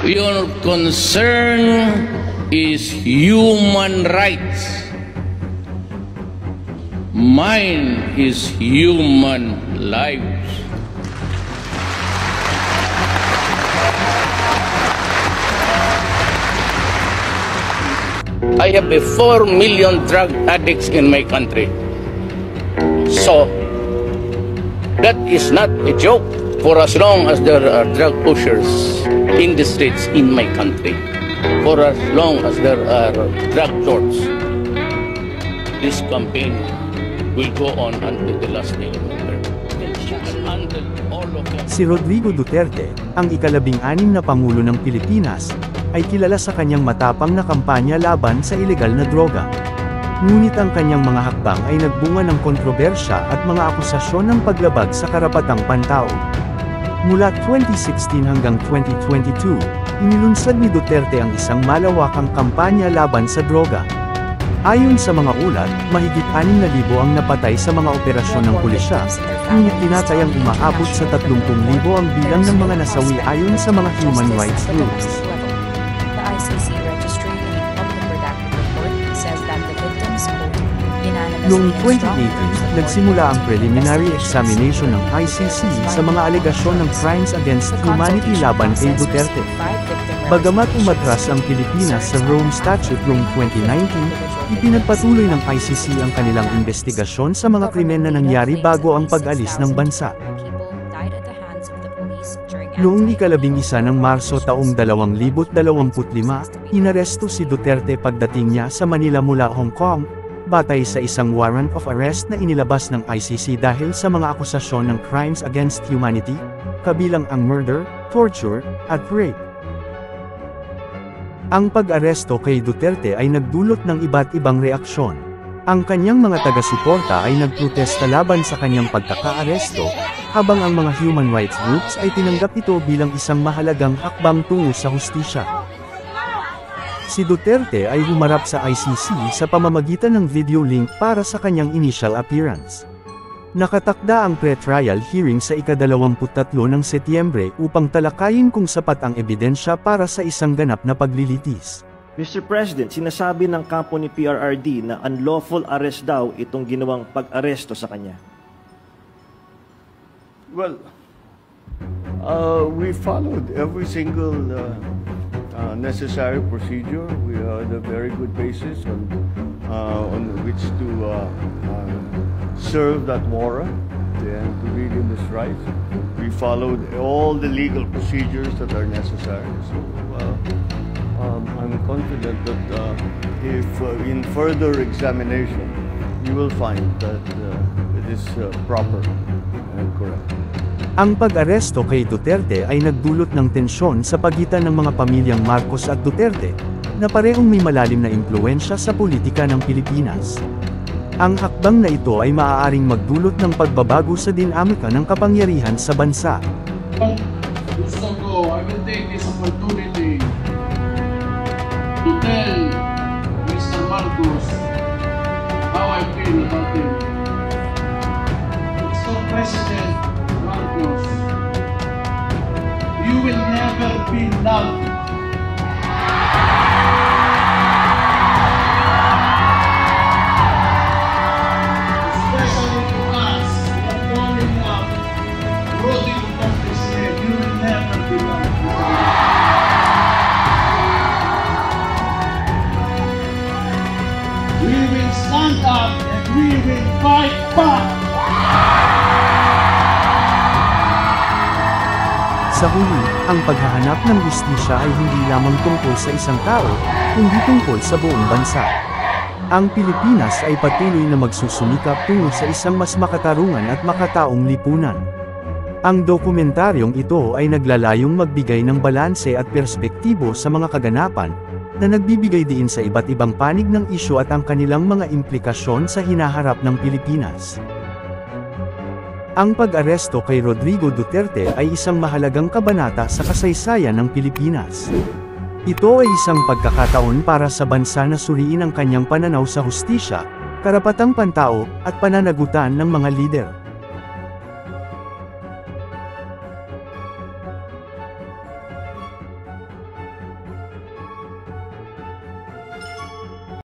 Your concern is human rights. Mine is human lives. I have 4 million drug addicts in my country. So, that is not a joke for as long as there are drug pushers in the streets in my country. For as long as there are drug lords. This campaign will go on until the last day of my term. Si Rodrigo Duterte, ang ika-16 na Pangulo ng Pilipinas, ay kilala sa kanyang matapang na kampanya laban sa ilegal na droga. Ngunit ang kanyang mga hakbang ay nagbunga ng kontrobersya at mga akusasyon ng paglabag sa karapatang pantao. Mula 2016 hanggang 2022, inilunsad ni Duterte ang isang malawakang kampanya laban sa droga. Ayon sa mga ulat, mahigit 6,000 ang napatay sa mga operasyon ng pulisya, ngunit tinatayang umaabot sa 30,000 ang bilang ng mga nasawi ayon sa mga human rights groups. Noong 2018, nagsimula ang preliminary examination ng ICC sa mga alegasyon ng crimes against humanity laban kay Duterte. Bagamat umatras ang Pilipinas sa Rome Statute noong 2019, ipinagpatuloy ng ICC ang kanilang investigasyon sa mga krimen na nangyari bago ang pag-alis ng bansa. Noong ika-11 ng Marso taong 2025, inaresto si Duterte pagdating niya sa Manila mula Hong Kong, batay sa isang warrant of arrest na inilabas ng ICC dahil sa mga akusasyon ng crimes against humanity, kabilang ang murder, torture, at rape. Ang pag-aresto kay Duterte ay nagdulot ng iba't ibang reaksyon. Ang kanyang mga taga-suporta ay nagprotesta laban sa kanyang pagkaka-aresto, habang ang mga human rights groups ay tinanggap ito bilang isang mahalagang hakbang tungo sa hustisya. Si Duterte ay humarap sa ICC sa pamamagitan ng video link para sa kanyang initial appearance. Nakatakda ang pre-trial hearing sa ika-23 ng Setyembre upang talakayin kung sapat ang ebidensya para sa isang ganap na paglilitis. Mr. President, sinasabi ng kampo ni PRRD na unlawful arrest daw itong ginawang pag-aresto sa kanya. Well, we followed every single necessary procedure. We had a very good basis on which to serve that warrant and to read him his rights. We followed all the legal procedures that are necessary. So I'm confident that if in further examination, you will find that it is proper and correct. Ang pag-aresto kay Duterte ay nagdulot ng tensyon sa pagitan ng mga pamilyang Marcos at Duterte, na parehong may malalim na impluwensya sa politika ng Pilipinas. Ang hakbang na ito ay maaaring magdulot ng pagbabago sa dinamika ng kapangyarihan sa bansa. Gusto ko, I will take this opportunity to tell Mr. Marcos how I feel about him. Mr. President Marcos, you will never be loved. Especially to us, who are falling up, Rodrigo Duterte said, you will never be loved. We will stand up and we will fight back. Sa huli, ang paghahanap ng hustisya ay hindi lamang tungkol sa isang tao, kundi tungkol sa buong bansa. Ang Pilipinas ay patuloy na magsusumikap tungo sa isang mas makatarungan at makataong lipunan. Ang dokumentaryong ito ay naglalayong magbigay ng balanse at perspektibo sa mga kaganapan, na nagbibigay diin sa iba't ibang panig ng isyu at ang kanilang mga implikasyon sa hinaharap ng Pilipinas. Ang pag-aresto kay Rodrigo Duterte ay isang mahalagang kabanata sa kasaysayan ng Pilipinas. Ito ay isang pagkakataon para sa bansa na suriin ang kanyang pananaw sa hustisya, karapatang pantao, at pananagutan ng mga lider.